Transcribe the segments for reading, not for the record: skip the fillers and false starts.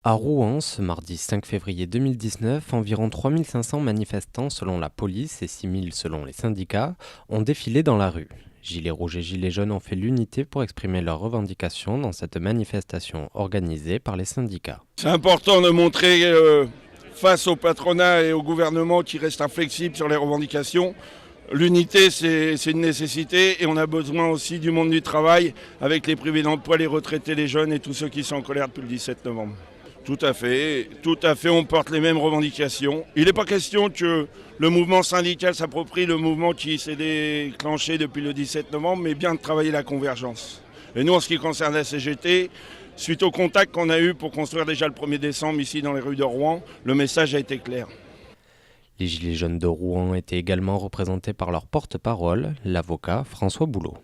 À Rouen, ce mardi 5 février 2019, environ 3500 manifestants selon la police et 6000 selon les syndicats ont défilé dans la rue. Gilets rouges et gilets jaunes ont fait l'unité pour exprimer leurs revendications dans cette manifestation organisée par les syndicats. C'est important de montrer face au patronat et au gouvernement qui restent inflexibles sur les revendications. L'unité, c'est une nécessité et on a besoin aussi du monde du travail avec les privés d'emploi, les retraités, les jeunes et tous ceux qui sont en colère depuis le 17 novembre. Tout à fait, on porte les mêmes revendications. Il n'est pas question que le mouvement syndical s'approprie le mouvement qui s'est déclenché depuis le 17 novembre, mais bien de travailler la convergence. Et nous, en ce qui concerne la CGT, suite au contact qu'on a eu pour construire déjà le 1er décembre ici dans les rues de Rouen, le message a été clair. Les Gilets jaunes de Rouen étaient également représentés par leur porte-parole, l'avocat François Boulot.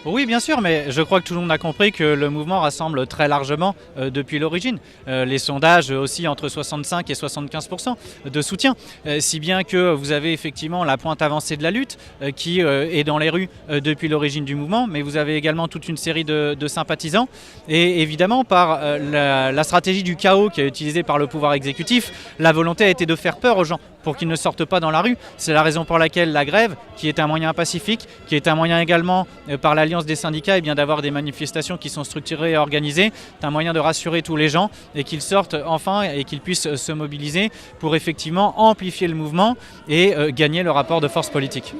Oui, bien sûr, mais je crois que tout le monde a compris que le mouvement rassemble très largement depuis l'origine. Les sondages aussi entre 65 et 75% de soutien, si bien que vous avez effectivement la pointe avancée de la lutte qui est dans les rues depuis l'origine du mouvement, mais vous avez également toute une série de sympathisants. Et évidemment, par la stratégie du chaos qui est utilisée par le pouvoir exécutif, la volonté a été de faire peur aux gens pour qu'ils ne sortent pas dans la rue. C'est la raison pour laquelle la grève, qui est un moyen pacifique, qui est un moyen également par l'alliance des syndicats et bien d'avoir des manifestations qui sont structurées et organisées, c'est un moyen de rassurer tous les gens et qu'ils sortent enfin et qu'ils puissent se mobiliser pour effectivement amplifier le mouvement et gagner le rapport de force politique.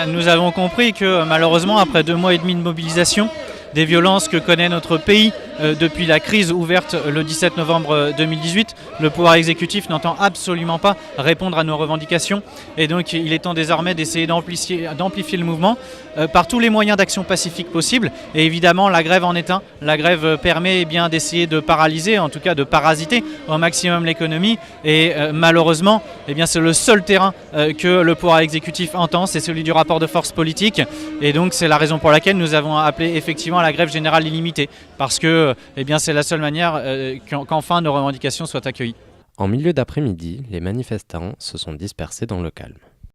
Nous avons compris que malheureusement, après 2 mois et demi de mobilisation, des violences que connaît notre pays depuis la crise ouverte le 17 novembre 2018. Le pouvoir exécutif n'entend absolument pas répondre à nos revendications et donc il est temps désormais d'essayer d'amplifier le mouvement par tous les moyens d'action pacifique possibles. Et évidemment, la grève en est un. La grève permet bien d'essayer de paralyser, en tout cas de parasiter au maximum l'économie et malheureusement, c'est le seul terrain que le pouvoir exécutif entend, c'est celui du rapport de force politique. Et donc c'est la raison pour laquelle nous avons appelé effectivement à la grève générale illimitée, parce que c'est la seule manière qu'enfin nos revendications soient accueillies. En milieu d'après-midi, les manifestants se sont dispersés dans le calme.